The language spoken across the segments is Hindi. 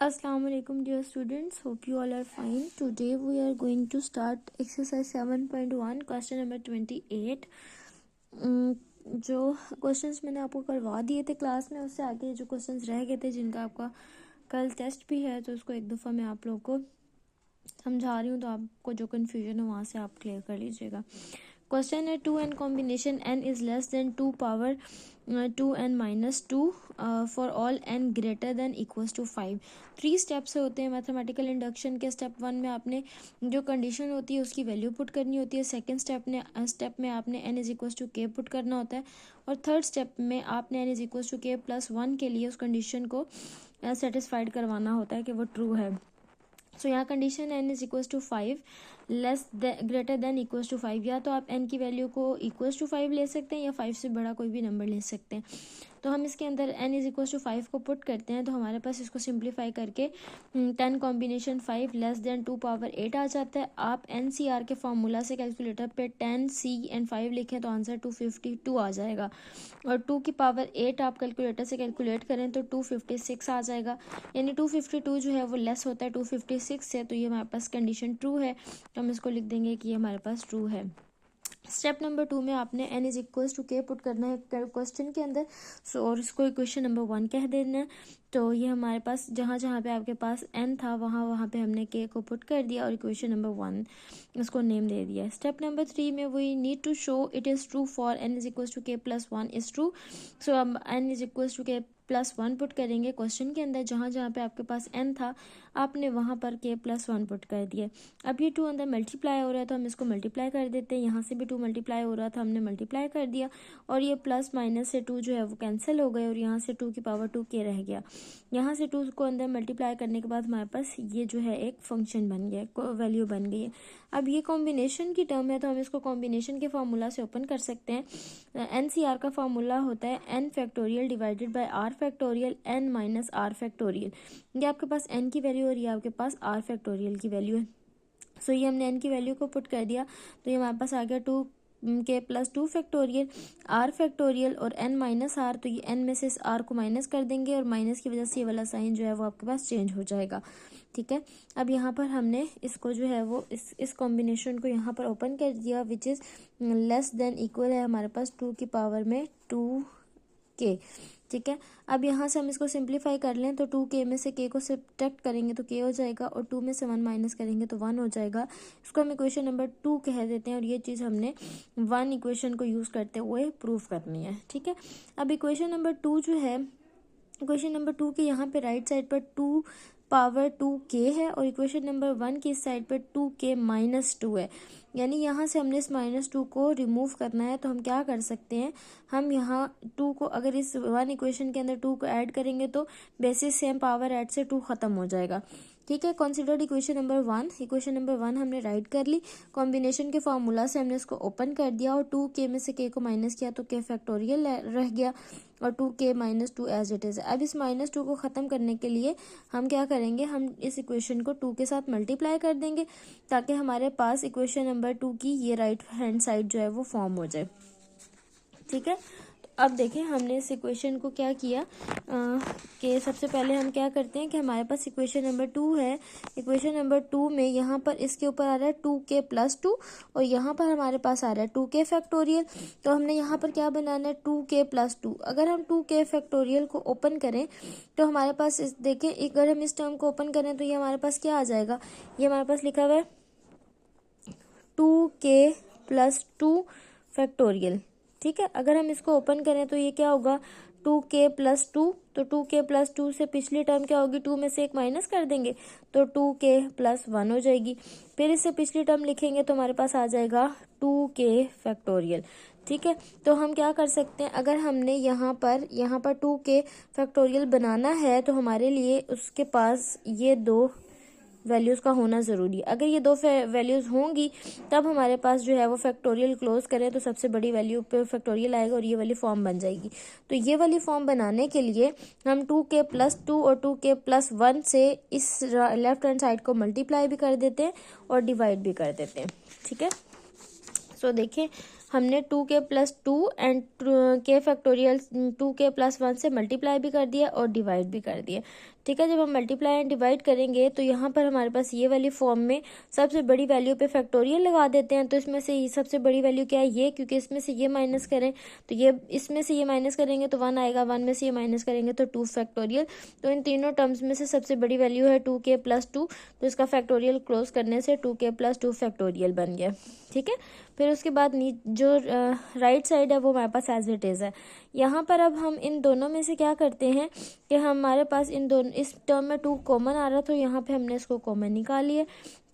Assalamualaikum dear students, hope you all are fine. Today we are going to start exercise 7.1 question number 28. जो क्वेश्चंस मैंने आपको करवा दिए थे क्लास में, उससे आगे जो क्वेश्चंस रह गए थे जिनका आपका कल टेस्ट भी है, तो उसको एक दफ़ा मैं आप लोगों को समझा रही हूँ, तो आपको जो कन्फ्यूजन है वहाँ से आप क्लियर कर लीजिएगा. क्वेश्चन है 2n combination n is less than 2 power 2n minus 2 for all n greater than equals to 5. 3 steps होते हैं मैथमेटिकल इंडक्शन के. स्टेप 1 में आपने जो कंडीशन होती है उसकी वैल्यू पुट करनी होती है. सेकंड स्टेप में आपने n is equals to k put करना होता है. और थर्ड स्टेप में आपने n is equals to k plus 1 के लिए उस कंडीशन को सेटिस्फाइड करवाना होता है कि वो ट्रू है. सो यहाँ condition n is equals to 5 greater than equals to 5. या तो आप n की वैल्यू को इक्वल्स टू 5 ले सकते हैं या 5 से बड़ा कोई भी नंबर ले सकते हैं. तो हम इसके अंदर n इज इक्वल्स टू 5 को पुट करते हैं, तो हमारे पास इसको सिंप्लीफाई करके 10 कॉम्बिनेशन 5 लेस देन 2 पावर 8 आ जाता है. आप NCR के फार्मूला से कैलकुलेटर पे 10 C एंड 5 लिखें तो आंसर 252 आ जाएगा. और 2 की पावर 8 आप कैलकुलेटर से कैलकुलेट करें तो 256 आ जाएगा. यानी 252 जो है वो लेस होता है 256 से. तो ये हमारे पास कंडीशन ट्रू है, तो हम इसको लिख देंगे कि ये हमारे पास ट्रू है. स्टेप नंबर 2 में आपने n is equals to k put करना है क्वेश्चन के अंदर. और इसको इक्वेशन नंबर 1 कह देना है. तो ये हमारे पास जहाँ जहाँ पे आपके पास n था वहाँ पे हमने k को पुट कर दिया और इक्वेशन नंबर 1 इसको नेम दे दिया. स्टेप नंबर 3 में we need to show it is true for n is equals to k plus 1 is true. So अब n is equals to k plus 1 put करेंगे क्वेश्चन के अंदर. जहाँ जहाँ पे आपके पास n था आपने वहाँ पर k प्लस 1 पुट कर दिया. अब ये 2 अंदर मल्टीप्लाई हो रहा है तो हम इसको मल्टीप्लाई कर देते हैं. यहाँ से भी 2 मल्टीप्लाई हो रहा था, हमने मल्टीप्लाई कर दिया. और ये प्लस माइनस से 2 जो है वो कैंसिल हो गए और यहाँ से 2 की पावर 2 k रह गया. यहाँ से 2 को अंदर मल्टीप्लाई करने के बाद हमारे पास ये जो है एक फंक्शन बन गया, वैल्यू बन गई है. अब ये कॉम्बिनेशन की टर्म है तो हम इसको कॉम्बिनेशन के फार्मूला से ओपन कर सकते हैं. NCR का फार्मूला होता है n factorial divided by r factorial n minus r factorial. ये आपके पास n की वैल्यू और ये आपके पास r फैक्टोरियल की वैल्यू है. सो ये हमने n की वैल्यू को पुट कर दिया तो ये हमारे पास आ गया 2k plus 2 factorial r factorial और n माइनस r. तो ये n में से इस r को माइनस कर देंगे और माइनस की वजह से ये वाला साइन जो है वो आपके पास चेंज हो जाएगा. ठीक है. अब यहाँ पर हमने इसको जो है वो इस कॉम्बिनेशन को यहाँ पर ओपन कर दिया which is less than equal है हमारे पास 2 की पावर में 2k. ठीक है. अब यहाँ से हम इसको सिंप्लीफाई कर लें तो 2k में से k को सब्ट्रैक्ट करेंगे तो k हो जाएगा और 2 में से 1 माइनस करेंगे तो 1 हो जाएगा. इसको हम इक्वेशन नंबर 2 कह देते हैं और ये चीज़ हमने 1 इक्वेशन को यूज़ करते हुए प्रूव करनी है. ठीक है. अब इक्वेशन नंबर 2 जो है, इक्वेशन नंबर 2 के यहाँ पे राइट साइड पर 2 पावर 2k है और इक्वेशन नंबर 1 की इस साइड पर 2k माइनस 2 है. यानी यहाँ से हमने इस माइनस 2 को रिमूव करना है. तो हम क्या कर सकते हैं, हम यहाँ 2 को अगर इस 1 इक्वेशन के अंदर 2 को ऐड करेंगे तो बेसिस सेम पावर ऐड से 2 ख़त्म हो जाएगा. ठीक है. Considered equation number 1, equation number 1 हमने राइट कर ली. कॉम्बिनेशन के फार्मूला से हमने इसको ओपन कर दिया और 2k में से k को माइनस किया तो k फैक्टोरियल रह गया और 2k minus 2 as it is. अब इस माइनस 2 को ख़त्म करने के लिए हम क्या करेंगे, हम इस इक्वेशन को 2 के साथ मल्टीप्लाई कर देंगे ताकि हमारे पास इक्वेशन नंबर 2 की ये राइट हैंड साइड जो है वो फॉर्म हो जाए. ठीक है. अब देखें हमने इस इक्वेशन को क्या किया कि सबसे पहले हम क्या करते हैं कि हमारे पास इक्वेशन नंबर 2 है. इक्वेशन नंबर 2 में यहाँ पर इसके ऊपर आ रहा है 2k प्लस 2 और यहाँ पर हमारे पास आ रहा है 2k फैक्टोरियल. तो हमने यहाँ पर क्या बनाना है, 2k प्लस 2. अगर हम 2k फैक्टोरियल को ओपन करें तो हमारे पास देखें अगर हम इस टर्म को ओपन करें तो ये हमारे पास क्या आ जाएगा, ये हमारे पास लिखा हुआ है 2k प्लस 2 फैक्टोरियल. ठीक है. अगर हम इसको ओपन करें तो ये क्या होगा 2k प्लस 2. तो 2k प्लस 2 से पिछली टर्म क्या होगी, 2 में से एक माइनस कर देंगे तो 2k प्लस 1 हो जाएगी. फिर इससे पिछली टर्म लिखेंगे तो हमारे पास आ जाएगा 2k फैक्टोरियल. ठीक है. तो हम क्या कर सकते हैं, अगर हमने यहाँ पर 2k फैक्टोरियल बनाना है तो हमारे लिए उसके पास ये 2 वैल्यूज़ का होना ज़रूरी है. अगर ये 2 वैल्यूज़ होंगी तब हमारे पास जो है वो फैक्टोरियल क्लोज करें तो सबसे बड़ी वैल्यू पे फैक्टोरियल आएगा और ये वाली फॉर्म बन जाएगी. तो ये वाली फॉर्म बनाने के लिए हम 2k प्लस 2 और 2k प्लस 1 से इस लेफ्ट हैंड साइड को मल्टीप्लाई भी कर देते हैं और डिवाइड भी कर देते हैं. ठीक है. सो देखिए हमने 2k+2 and k factorial 2k+1 से मल्टीप्लाई भी कर दिया और डिवाइड भी कर दिया। ठीक है, जब हम मल्टीप्लाई एंड डिवाइड करेंगे तो यहाँ पर हमारे पास ये वाली फॉर्म में सबसे बड़ी वैल्यू पे फैक्टोरियल लगा देते हैं। तो इसमें से ये सबसे बड़ी वैल्यू क्या है, ये, क्योंकि इसमें से ये माइनस करें तो ये, इसमें से ये माइनस करेंगे तो 1 आएगा, 1 में से ये माइनस करेंगे तो 2 फैक्टोरियल। तो इन तीनों टर्म्स में से सबसे बड़ी वैल्यू है 2k+2, तो इसका फैक्टोरियल क्लोज करने से 2k+2 फैक्टोरियल बन गया। ठीक है, फिर उसके बाद जो राइट साइड है वो हमारे पास एज इट इज़ है। यहाँ पर अब हम इन दोनों में से क्या करते हैं कि हमारे पास इन दोनों, इस टर्म में 2 कॉमन आ रहा, तो यहाँ पे हमने इसको कॉमन निकाल लिया।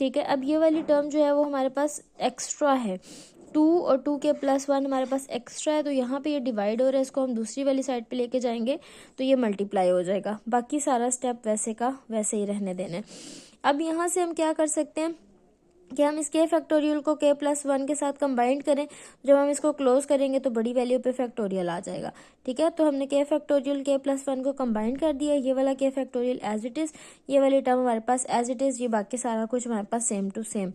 ठीक है, अब ये वाली टर्म जो है वो हमारे पास एक्स्ट्रा है, 2 और 2k+1 हमारे पास एक्स्ट्रा है, तो यहाँ पे ये डिवाइड हो रहा है, इसको हम दूसरी वाली साइड पे लेके जाएंगे तो ये मल्टीप्लाई हो जाएगा। बाकी सारा स्टेप वैसे का वैसे ही रहने देना है। अब यहाँ से हम क्या कर सकते हैं कि हम इस k फैक्टोरियल को k+1 के साथ कंबाइंड करें। जब हम इसको क्लोज करेंगे तो बड़ी वैल्यू पे फैक्टोरियल आ जाएगा। ठीक है, तो हमने k फैक्टोरियल k+1 को कंबाइंड कर दिया, ये वाला k factorial as it is, ये वाली टर्म हमारे पास एज इट इज़, ये बाकी सारा कुछ हमारे पास सेम टू सेम।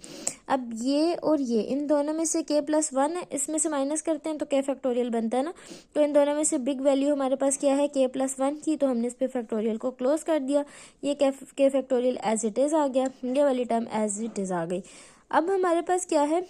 अब ये और ये, इन दोनों में से k+1 है, इसमें से माइनस करते हैं तो k फैक्टोरियल बनता है ना। तो इन दोनों में से बिग वैल्यू हमारे पास क्या है, k+1 की, तो हमने इस पे फैक्टोरियल को क्लोज कर दिया, ये k factorial as it is आ गया, ये वाली टर्म एज इट इज़ आ गई। अब हमारे पास क्या है,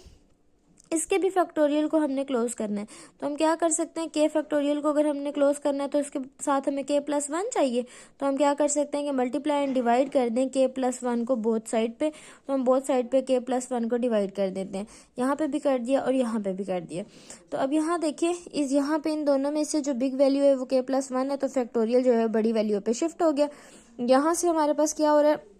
इसके भी फैक्टोरियल को हमने क्लोज करना है, तो हम क्या कर सकते हैं, k फैक्टोरियल को अगर हमने क्लोज करना है तो इसके साथ हमें k+1 चाहिए, तो हम क्या कर सकते हैं कि मल्टीप्लाई एंड डिवाइड कर दें k+1 को बोथ साइड पे। तो हम बोथ साइड पे k+1 को डिवाइड कर देते हैं, यहाँ पे भी कर दिया और यहाँ पे भी कर दिया। तो अब यहाँ देखिए, यहाँ पे इन दोनों में से जो बिग वैल्यू है वो k+1 है, तो फैक्टोरियल जो है बड़ी वैल्यू पे शिफ्ट हो गया। यहाँ से हमारे पास क्या हो रहा है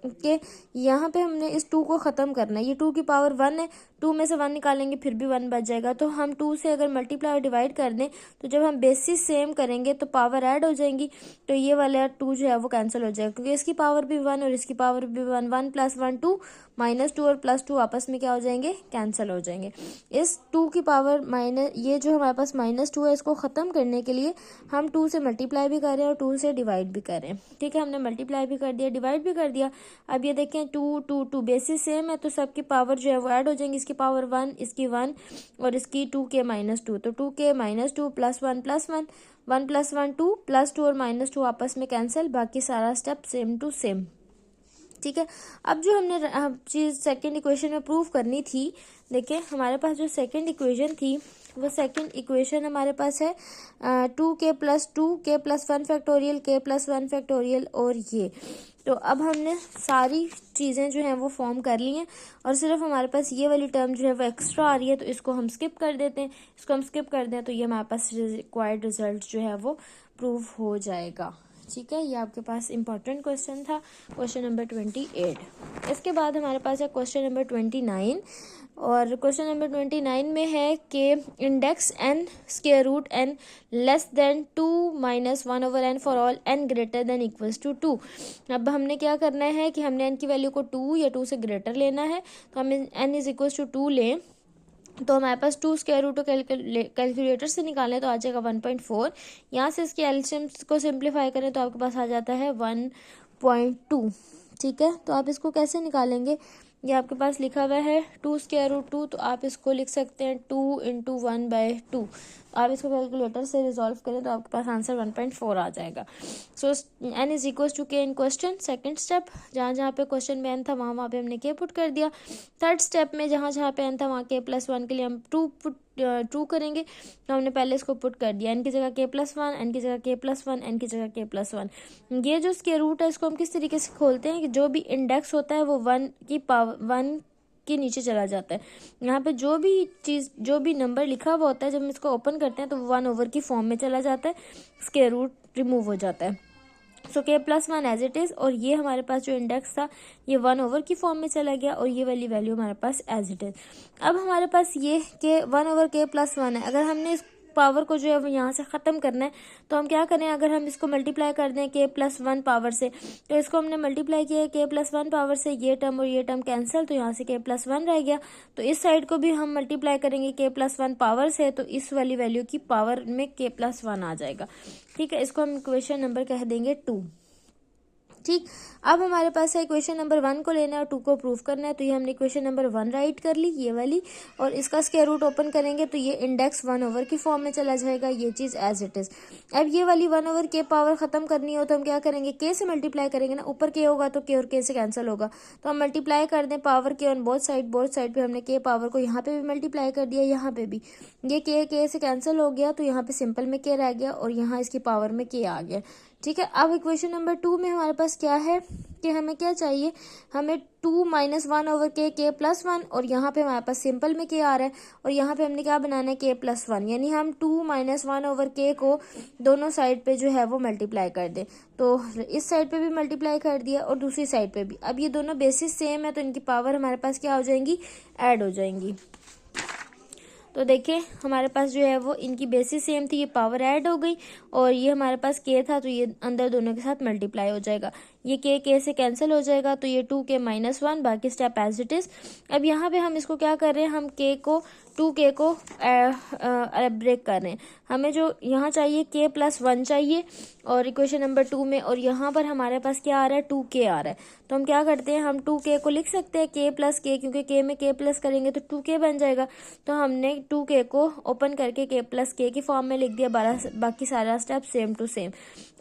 कि यहाँ पे हमने इस 2 को ख़त्म करना है, ये 2 की पावर 1 है, 2 में से 1 निकालेंगे फिर भी 1 बच जाएगा। तो हम 2 से अगर मल्टीप्लाई और डिवाइड कर दें तो जब हम बेसिस सेम करेंगे तो पावर ऐड हो जाएंगी, तो ये वाला 2 जो है वो कैंसिल हो जाएगा, क्योंकि इसकी पावर भी 1 और इसकी पावर भी 1, 1 + 1 2, -2 और +2 आपस में क्या हो जाएंगे, कैंसिल हो जाएंगे। इस 2 की पावर माइनस, ये जो हमारे पास -2 है, इसको ख़त्म करने के लिए हम 2 से मल्टीप्लाई भी कर रहे हैं और 2 से डिवाइड भी कर रहे हैं। ठीक है, हमने मल्टीप्लाई भी कर दिया, डिवाइड भी कर दिया। अब ये देखें 2 2 2 बेसिस सेम है, तो सबकी पावर जो है वो ऐड हो जाएंगी, इसकी पावर 1, इसकी 1 और इसकी 2k - 2, तो 2k - 2 +1 + 1, 1 + 1 2 +2 और -2 आपस में कैंसिल, बाकी सारा स्टेप सेम टू सेम। ठीक है, अब जो हमने चीज़ सेकेंड इक्वेशन में प्रूव करनी थी, देखिए हमारे पास जो सेकेंड इक्वेशन थी वो सेकेंड इक्वेशन हमारे पास है 2k+2 k+1 factorial k+1 factorial और ये। तो अब हमने सारी चीज़ें जो हैं वो फॉर्म कर ली हैं और सिर्फ हमारे पास ये वाली टर्म जो है वो एक्स्ट्रा आ रही है, तो इसको हम स्किप कर देते हैं। इसको हम स्किप कर दें तो ये हमारे पास रिक्वायर्ड रिजल्ट जो है वो प्रूव हो जाएगा। ठीक है, ये आपके पास इंपॉर्टेंट क्वेश्चन था, क्वेश्चन नंबर 28। इसके बाद हमारे पास है क्वेश्चन नंबर 29, और क्वेश्चन नंबर 29 में है कि index n square root n less than 2 - 1/n for all n greater than equals to 2। अब हमने क्या करना है कि हमने n की वैल्यू को 2 या 2 से ग्रेटर लेना है, तो हम n = 2 लें, तो हमारे पास 2 स्क्वायर रूट कैलकुलेटर से निकालें तो आ जाएगा 1.4। यहाँ से इसके एलसीएम को सिंप्लीफाई करें तो आपके पास आ जाता है 1.2। ठीक है, तो आप इसको कैसे निकालेंगे, ये आपके पास लिखा हुआ है 2 स्क्वायर रूट 2, तो आप इसको लिख सकते हैं 2 × 1/2। आप इसको कैलकुलेटर से रिजॉल्व करें तो आपके पास आंसर 1.4 आ जाएगा। सो n = k इन क्वेश्चन। सेकंड स्टेप, जहाँ जहाँ पे क्वेश्चन में n था वहाँ पे हमने k पुट कर दिया। थर्ड स्टेप में जहाँ जहाँ पे n था वहाँ k+1 के लिए हम ट्रू करेंगे, तो हमने पहले इसको पुट कर दिया, n की जगह k+1, n की जगह k+1, n की जगह k+1। ये जो स्क्वायर रूट है इसको हम किस तरीके से खोलते हैं कि जो भी इंडेक्स होता है वो 1 की पावर 1 के नीचे चला जाता है। यहाँ पे जो भी चीज़, जो भी नंबर लिखा हुआ होता है, जब हम इसको ओपन करते हैं तो 1 की फॉर्म में चला जाता है, स्क्वायर रूट रिमूव हो जाता है। सो k+1 एज इट इज़, और ये हमारे पास जो इंडेक्स था ये 1 की फॉर्म में चला गया और ये वाली वैल्यू हमारे पास एज इट इज़। अब हमारे पास ये k 1/k+1 है, अगर हमने इस पावर को जो है वो यहाँ से ख़त्म करना है तो हम क्या करें, अगर हम इसको मल्टीप्लाई कर दें k+1 पावर से, तो इसको हमने मल्टीप्लाई किया k+1 पावर से, ये टर्म और ये टर्म कैंसिल, तो यहाँ से k+1 रह गया। तो इस साइड को भी हम मल्टीप्लाई करेंगे k+1 पावर से, तो इस वाली वैल्यू की पावर में k+1 आ जाएगा। ठीक है, इसको हम इक्वेशन नंबर कह देंगे 2। ठीक, अब हमारे पास है इक्वेशन नंबर 1 को लेना है और 2 को प्रूव करना है। तो ये हमने इक्वेशन नंबर 1 राइट कर ली, ये वाली, और इसका स्क्वायर रूट ओपन करेंगे तो ये इंडेक्स 1 की फॉर्म में चला जाएगा, ये चीज़ एज इट इज़। अब ये वाली 1 पावर ख़त्म करनी हो तो हम क्या करेंगे, के से मल्टीप्लाई करेंगे ना, ऊपर के होगा तो के और के से कैंसिल होगा, तो हम मल्टीप्लाई कर दें पावर के ऑन बोथ साइड पे हमने के पावर को यहाँ पे भी मल्टीप्लाई कर दिया, यहाँ पे भी ये के से कैंसिल हो गया, तो यहाँ पे सिंपल में के रह गया और यहाँ इसकी पावर में के आ गया। ठीक है, अब इक्वेशन नंबर 2 में हमारे पास क्या है कि हमें क्या चाहिए, हमें 2 - 1/k के प्लस 1, और यहाँ पे हमारे पास सिंपल में के आ रहा है, और यहाँ पे हमने क्या बनाना है, के प्लस 1, यानी हम 2 - 1/k को दोनों साइड पे जो है वो मल्टीप्लाई कर दें। तो इस साइड पे भी मल्टीप्लाई कर दिया और दूसरी साइड पे भी। अब ये दोनों बेसिस सेम है तो इनकी पावर हमारे पास क्या हो जाएंगी, ऐड हो जाएंगी। तो देखिए हमारे पास जो है वो इनकी बेसिस सेम थी, ये पावर ऐड हो गई, और ये हमारे पास के था तो ये अंदर दोनों के साथ मल्टीप्लाई हो जाएगा, ये के से कैंसिल हो जाएगा, तो ये 2k - 1, बाकी स्टेप एज इट इज। अब यहाँ पे हम इसको क्या कर रहे हैं, हम के को 2k को ब्रेक कर रहे हैं, हमें जो यहाँ चाहिए k + 1 चाहिए और इक्वेशन नंबर 2 में, और यहाँ पर हमारे पास क्या आ रहा है, 2k आ रहा है। तो हम क्या करते हैं, हम 2k को लिख सकते हैं k + k, क्योंकि k में k प्लस करेंगे तो 2k बन जाएगा। तो हमने 2k को ओपन करके k + k की फॉर्म में लिख दिया, बाकी सारा स्टेप सेम टू सेम।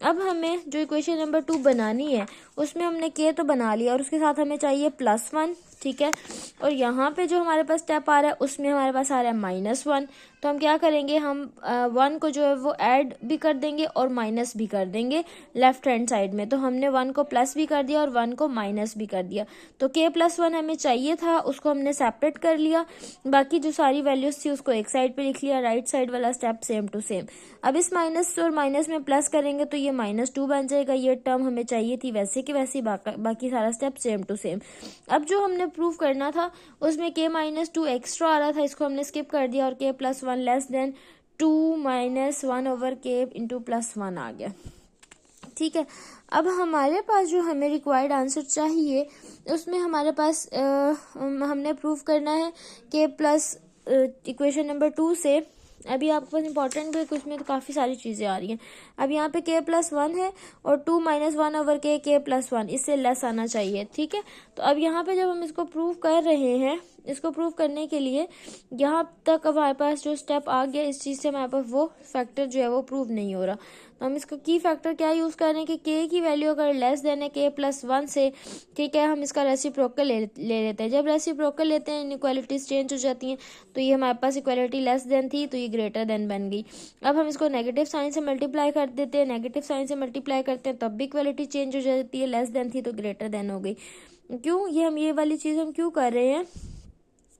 अब हमें जो इक्वेशन नंबर 2 बनानी है उसमें हमने k तो बना लिया और उसके साथ हमें चाहिए +1, ठीक है, और यहाँ पे जो हमारे पास स्टेप आ रहा है उसमें हमारे पास आ रहा है -1, तो हम क्या करेंगे, हम 1 को जो है वो ऐड भी कर देंगे और माइनस भी कर देंगे लेफ्ट हैंड साइड में। तो हमने 1 को प्लस भी कर दिया और 1 को माइनस भी कर दिया। तो k + 1 हमें चाहिए था, उसको हमने सेपरेट कर लिया, बाकी जो सारी वैल्यूज थी उसको एक साइड पे लिख लिया, राइट साइड वाला स्टेप सेम टू सेम। अब इस माइनस और माइनस में प्लस करेंगे तो ये -2 बन जाएगा, ये टर्म हमें चाहिए थी वैसे की वैसी, बाकी सारा स्टेप सेम टू सेम। अब जो हमने प्रूव करना था उसमें k - 2 एक्स्ट्रा आ रहा था, इसको हमने स्किप कर दिया और k + 1 लेस देन 2 - 1/k × +1 आ गया। ठीक है, अब हमारे पास जो हमें रिक्वायर्ड आंसर चाहिए उसमें हमारे पास हमने प्रूव करना है k प्लस इक्वेशन नंबर 2 से। अभी आपके पास इंपॉर्टेंट है, कुछ में तो काफ़ी सारी चीज़ें आ रही हैं। अब यहाँ पे k + 1 है और 2 - 1/k k + 1 इससे लेस आना चाहिए, ठीक है। तो अब यहाँ पे जब हम इसको प्रूव कर रहे हैं, इसको प्रूव करने के लिए यहाँ तक अब हमारे पास जो स्टेप आ गया, इस चीज़ से हमारे पास वो फैक्टर जो है वो प्रूव नहीं हो रहा। तो हम इसका की फैक्टर क्या यूज़ कर रहे हैं कि k की वैल्यू अगर लेस देन है k + 1 से, ठीक है, हम इसका रेसिप्रोकल ले लेते हैं। जब रेसिप्रोकल लेते हैं इनइक्वालिटीज चेंज हो जाती हैं, तो ये हमारे पास इक्वालिटी लेस देन थी तो ये ग्रेटर देन बन गई। अब हम इसको नेगेटिव साइन से मल्टीप्लाई कर देते हैं, नेगेटिव साइन से मल्टीप्लाई करते हैं तब भी इक्वालिटी चेंज हो जाती है, लेस देन थी तो ग्रेटर देन हो गई। क्यों, ये हम ये वाली चीज़ हम क्यों कर रहे हैं,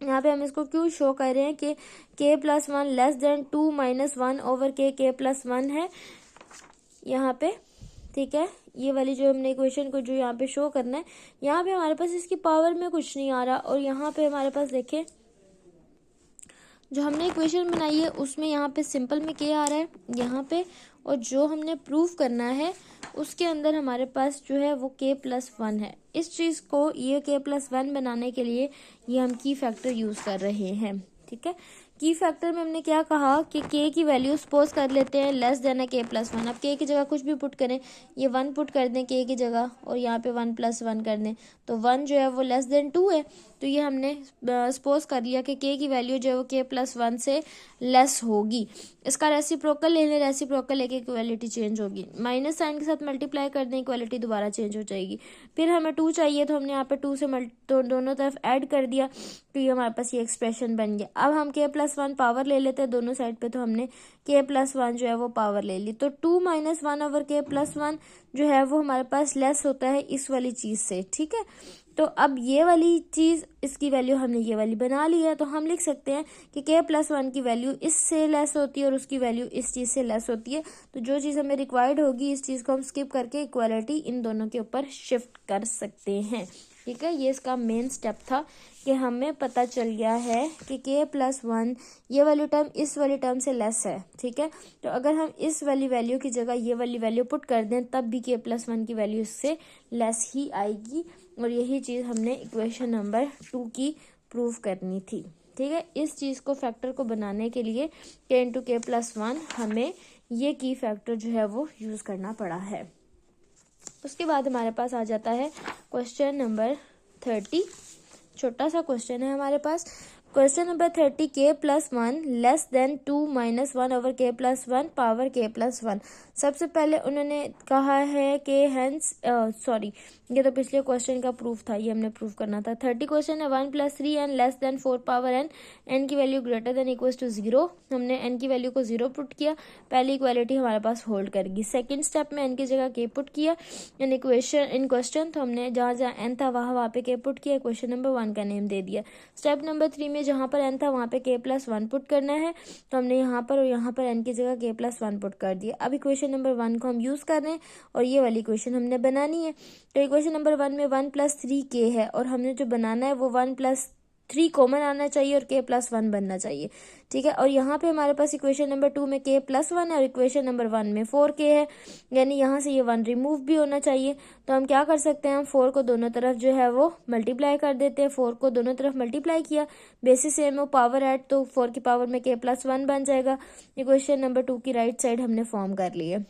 यहाँ पे हम इसको क्यों शो कर रहे हैं कि k + 1 less than 2 - 1/k k + 1 है यहाँ पे, ठीक है। ये वाली जो हमने इक्वेशन को जो यहाँ पे शो करना है, यहाँ पे हमारे पास इसकी पावर में कुछ नहीं आ रहा, और यहाँ पे हमारे पास देखें जो हमने इक्वेशन बनाई है उसमें यहाँ पे सिंपल में k आ रहा है यहाँ पे, और जो हमने प्रूफ करना है उसके अंदर हमारे पास जो है वो k + 1 है। इस चीज़ को ये k + 1 बनाने के लिए ये हम की फैक्टर यूज़ कर रहे हैं, ठीक है। की फैक्टर में हमने क्या कहा कि k की वैल्यू सपोज कर लेते हैं लेस देन है k + 1। अब k की जगह कुछ भी पुट करें, ये 1 पुट कर दें k की जगह और यहाँ पे 1 + 1 कर दें, तो 1 जो है वो लेस देन 2 है। तो ये हमने सपोज कर लिया कि k की वैल्यू जो है वो k + 1 से लेस होगी। इसका रेसिप्रोकल ले लें, रेसिप्रोकल लेके इक्वालिटी चेंज होगी, माइनस साइन के साथ मल्टीप्लाई कर दें, इक्वालिटी दोबारा चेंज हो जाएगी। फिर हमें 2 चाहिए तो हमने यहाँ पे 2 से दोनों तरफ ऐड कर दिया, तो ये हमारे पास ये एक्सप्रेशन बन गया। अब हम k + 1 पावर ले लेते हैं दोनों साइड पे, तो हमने k + 1 जो है वो पावर ले ली। तो 2 - 1/k + 1 जो है वो हमारे पास लेस होता है इस वाली चीज़ से, ठीक है। तो अब ये वाली चीज़, इसकी वैल्यू हमने ये वाली बना ली है, तो हम लिख सकते हैं कि k + 1 की वैल्यू इससे लेस होती है और उसकी वैल्यू इस चीज़ से लेस होती है। तो जो चीज़ हमें रिक्वायर्ड होगी इस चीज़ को हम स्किप करके इक्वालिटी इन दोनों के ऊपर शिफ्ट कर सकते हैं, ठीक है। ये इसका मेन स्टेप था कि हमें पता चल गया है कि k + 1 ये वाली टर्म इस वाली टर्म से लेस है, ठीक है। तो अगर हम इस वाली वैल्यू की जगह ये वाली वैल्यू पुट कर दें तब भी k + 1 की वैल्यू इससे लेस ही आएगी, और यही चीज़ हमने इक्वेशन नंबर 2 की प्रूव करनी थी, ठीक है। इस चीज़ को फैक्टर को बनाने के लिए k × k + 1 हमें ये की फैक्टर जो है वो यूज़ करना पड़ा है। उसके बाद हमारे पास आ जाता है क्वेश्चन नंबर 30। छोटा सा क्वेश्चन है हमारे पास। Question number 30, k+1 less than 2 - 1 over k+1 power k+1। सबसे पहले उन्होंने कहा है कि हेंस ये तो पिछले क्वेश्चन का प्रूफ था, ये हमने प्रूफ करना था। 30 क्वेश्चन है 1 + 3n less than 4 power n, n की value greater than equal to 0। हमने n की वैल्यू को 0 पुट किया, पहली इक्वालिटी हमारे पास होल्ड करेगी। सेकंड स्टेप में n की जगह k पुट किया इन क्वेश्चन, तो हमने जहाँ जहाँ n था वहाँ पे k पुट किया, क्वेश्चन नंबर 1 का नेम दे दिया। स्टेप नंबर 3 में जहाँ पर n था वहाँ पे k+1 पुट करना है, तो हमने यहाँ पर और यहाँ पर n की जगह k+1 पुट कर दिया। अब इक्वेशन नंबर 1 को हम यूज़ कर रहे हैं और ये वाली इक्वेशन हमने बनानी है। तो इक्वेशन नंबर 1 में 1 + 3k है और हमने जो बनाना है वो 1 + 3 कॉमन आना चाहिए और k+1 बनना चाहिए, ठीक है। और यहाँ पे हमारे पास इक्वेशन नंबर 2 में k+1 है और इक्वेशन नंबर 1 में 4k है, यानी यहाँ से ये 1 रिमूव भी होना चाहिए। तो हम क्या कर सकते हैं, हम 4 को दोनों तरफ जो है वो मल्टीप्लाई कर देते हैं। 4 को दोनों तरफ मल्टीप्लाई किया, बेसिस सेम हो, पावर ऐड, तो 4 की पावर में k+1 बन जाएगा। इक्वेशन नंबर 2 की राइट साइड हमने फॉर्म कर ली है।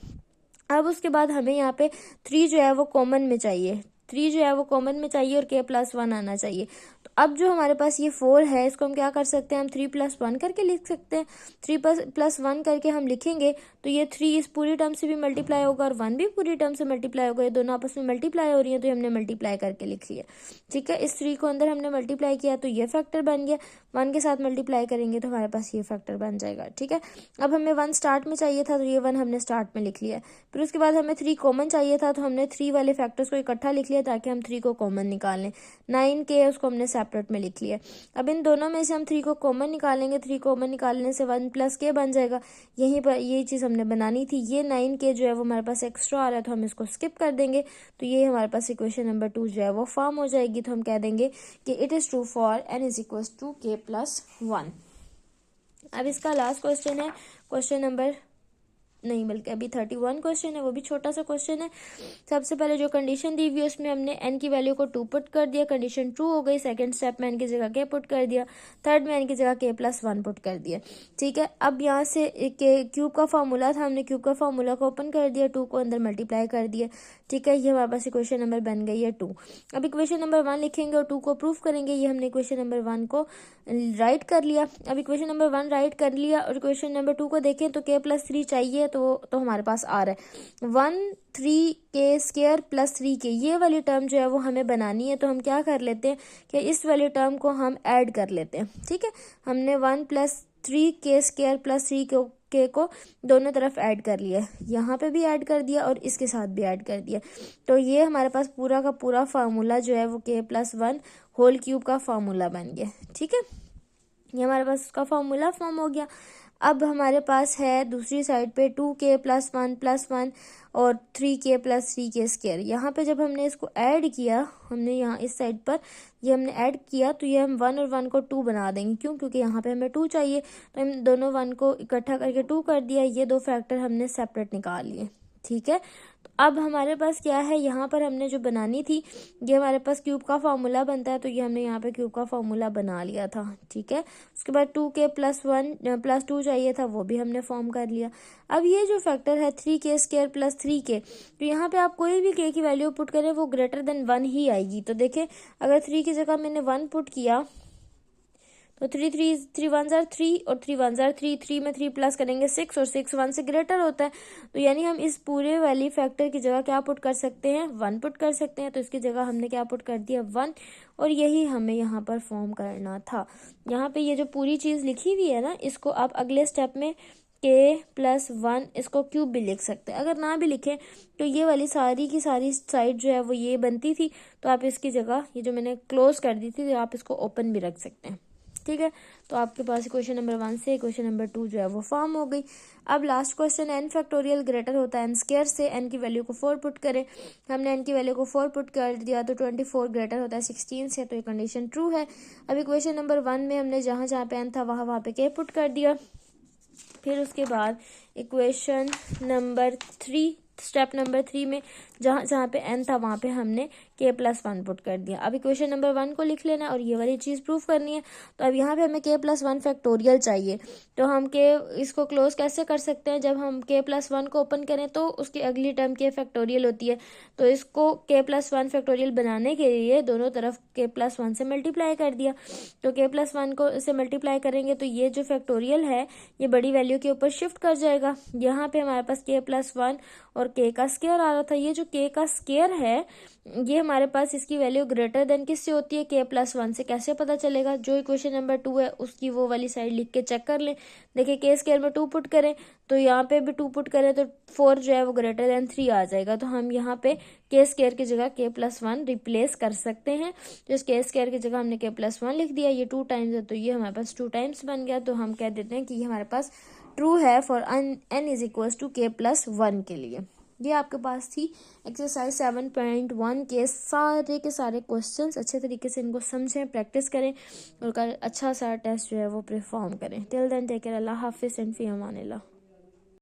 अब उसके बाद हमें यहाँ पे 3 जो है वो कॉमन में चाहिए, 3 जो है वो कॉमन में चाहिए और k+1 आना चाहिए। तो अब जो हमारे पास ये 4 है, इसको हम क्या कर सकते हैं, हम 3 + 1 करके लिख सकते हैं। 3 + 1 करके हम लिखेंगे तो ये 3 इस पूरी टर्म से भी मल्टीप्लाई होगा और 1 भी पूरी टर्म से मल्टीप्लाई होगा। ये दोनों आपस में मल्टीप्लाई हो रही है तो हमने मल्टीप्लाई करके लिख लिया, ठीक है। इस 3 को अंदर हमने मल्टीप्लाई किया तो ये फैक्टर बन गया, 1 के साथ मल्टीप्लाई करेंगे तो हमारे पास ये फैक्टर बन जाएगा, ठीक है। अब हमें 1 स्टार्ट में चाहिए था तो ये 1 हमने स्टार्ट में लिख लिया। फिर उसके बाद हमें 3 कॉमन चाहिए था तो हमने 3 वाले फैक्टर्स को इकट्ठा लिख लिया ताकि हम 3 को कॉमन निकाल लें। 9k उसको हमने सेपरेट में लिख लिया। अब इन दोनों में से हम 3 को कॉमन निकालेंगे, 3 कॉमन निकालने से 1 + k बन जाएगा। यहीं पर ये चीज़ हमने बनानी थी। ये 9k जो है वो हमारे पास एक्स्ट्रा आ रहा है तो हम इसको स्किप कर देंगे, तो ये हमारे पास इक्वेशन नंबर 2 जो है वो फॉर्म हो जाएगी। तो हम कह देंगे कि it is true for n = k+1। अब इसका लास्ट क्वेश्चन है, क्वेश्चन नंबर नहीं बल्कि अभी 31 क्वेश्चन है, वो भी छोटा सा क्वेश्चन है। सबसे पहले जो कंडीशन दी हुई है उसमें हमने n की वैल्यू को 2 पुट कर दिया, कंडीशन ट्रू हो गई। सेकंड स्टेप में n की जगह k पुट कर दिया, थर्ड में n की जगह k+1 पुट कर दिया, ठीक है। अब यहाँ से क्यूब का फार्मूला था, हमने क्यूब का फार्मूला को ओपन कर दिया, 2 को अंदर मल्टीप्लाई कर दिया, ठीक है। ये हमारे पास इक्वेशन नंबर बन गई है 2। अब इक्वेशन नंबर 1 लिखेंगे और 2 को प्रूफ करेंगे। ये हमने इक्वेशन नंबर 1 को राइट कर लिया। अब इक्वेशन नंबर 1 राइट कर लिया और इक्वेशन नंबर 2 को देखें तो k+3 चाहिए, तो हमारे पास आ रहा है 1 3k² + 3k, ये वाली टर्म जो है वो हमें बनानी है। तो हम क्या कर लेते हैं कि इस वाली टर्म को हम ऐड कर लेते हैं, ठीक है। हमने 1 + 3k² + 3k को दोनों तरफ ऐड कर लिया, यहाँ पे भी ऐड कर दिया और इसके साथ भी ऐड कर दिया। तो ये हमारे पास पूरा का पूरा फार्मूला जो है वो k+1 होल क्यूब का फार्मूला बन गया, ठीक है। ये हमारे पास उसका फार्मूला फॉर्म हो गया। अब हमारे पास है दूसरी साइड पे 2k + 1 + 1 और 3k + 3k²। यहाँ पे जब हमने इसको ऐड किया, हमने यहाँ इस साइड पर ये हमने ऐड किया तो ये हम 1 और 1 को 2 बना देंगे। क्यों? क्योंकि यहाँ पे हमें 2 चाहिए, तो हम दोनों 1 को इकट्ठा करके 2 कर दिया। ये 2 फैक्टर हमने सेपरेट निकाल लिए, ठीक है। तो अब हमारे पास क्या है, यहाँ पर हमने जो बनानी थी, ये हमारे पास क्यूब का फार्मूला बनता है, तो ये हमने यहाँ पे क्यूब का फार्मूला बना लिया था, ठीक है। उसके बाद 2k + 1 + 2 चाहिए था, वो भी हमने फॉर्म कर लिया। अब ये जो फैक्टर है 3k² + 3k, तो यहाँ पे आप कोई भी k की वैल्यू पुट करें वो ग्रेटर देन 1 ही आएगी। तो देखें, अगर 3 की जगह मैंने 1 पुट किया तो 3 1s are 3 और 3 1s are 3, 3 में 3 प्लस करेंगे 6 और 6 1 से ग्रेटर होता है। तो यानी हम इस पूरे वाली फैक्टर की जगह क्या पुट कर सकते हैं, 1 पुट कर सकते हैं। तो इसकी जगह हमने क्या पुट कर दिया, 1, और यही हमें यहाँ पर फॉर्म करना था। यहाँ पे ये जो पूरी चीज़ लिखी हुई है ना, इसको आप अगले स्टेप में k+1 इसको क्यूब भी लिख सकते हैं। अगर ना भी लिखें तो ये वाली सारी की सारी साइड जो है वो ये बनती थी, तो आप इसकी जगह ये जो मैंने क्लोज कर दी थी, तो आप इसको ओपन भी रख सकते हैं, ठीक है। तो आपके पास क्वेश्चन नंबर 1 से क्वेश्चन नंबर 2 जो है वो फॉर्म हो गई। अब लास्ट क्वेश्चन, n ग्रेटर होता है n² से, n की वैल्यू को 4 पुट करें। हमने n की वैल्यू को 4 पुट कर दिया तो 24 ग्रेटर होता है 16 से, तो ये कंडीशन ट्रू है। अब इक्वेशन नंबर 1 में हमने जहाँ जहाँ पे n था वहाँ पे k पुट कर दिया। फिर उसके बाद इक्वेशन नंबर 3, स्टेप नंबर 3 में जहाँ जहाँ पे n था वहाँ पे हमने k+1 पुट कर दिया। अब इक्वेशन नंबर 1 को लिख लेना और ये वाली चीज़ प्रूफ करनी है। तो अब यहाँ पे हमें k+1 फैक्टोरियल चाहिए। तो हम इसको क्लोज कैसे कर सकते हैं, जब हम k+1 को ओपन करें तो उसकी अगली टर्म k फैक्टोरियल होती है। तो इसको k+1 फैक्टोरियल बनाने के लिए दोनों तरफ k+1 से मल्टीप्लाई कर दिया। तो k+1 को से मल्टीप्लाई करेंगे तो ये जो फैक्टोरियल है ये बड़ी वैल्यू के ऊपर शिफ्ट कर जाएगा। यहाँ पे हमारे पास k+1 और k का स्क्वायर आ रहा था। ये जो k का स्क्वायर है ये हमारे पास इसकी वैल्यू ग्रेटर देन किससे होती है, k+1 से। कैसे पता चलेगा, जो इक्वेशन नंबर 2 है उसकी वो वाली साइड लिख के चेक कर लें। देखिए k स्क्वायर में 2 पुट करें तो यहाँ पे भी 2 पुट करें तो 4 जो है वो ग्रेटर देन 3 आ जाएगा। तो हम यहाँ पे k स्क्वायर की जगह k+1 रिप्लेस कर सकते हैं। तो इस k स्क्वायर की जगह हमने k+1 लिख दिया। ये 2 टाइम्स है तो ये हमारे पास 2 टाइम्स बन गया। तो हम कह देते हैं कि ये हमारे पास ट्रू है for n is equal to k+1 के लिए। ये आपके पास थी एक्सरसाइज 7.1 के सारे क्वेश्चंस। अच्छे तरीके से इनको समझें, प्रैक्टिस करें और कल अच्छा सा टेस्ट जो है वो परफॉर्म करें। टिल देन टेक केयर, अल्लाह हाफिज़ एंड फी अमानिल्लाह।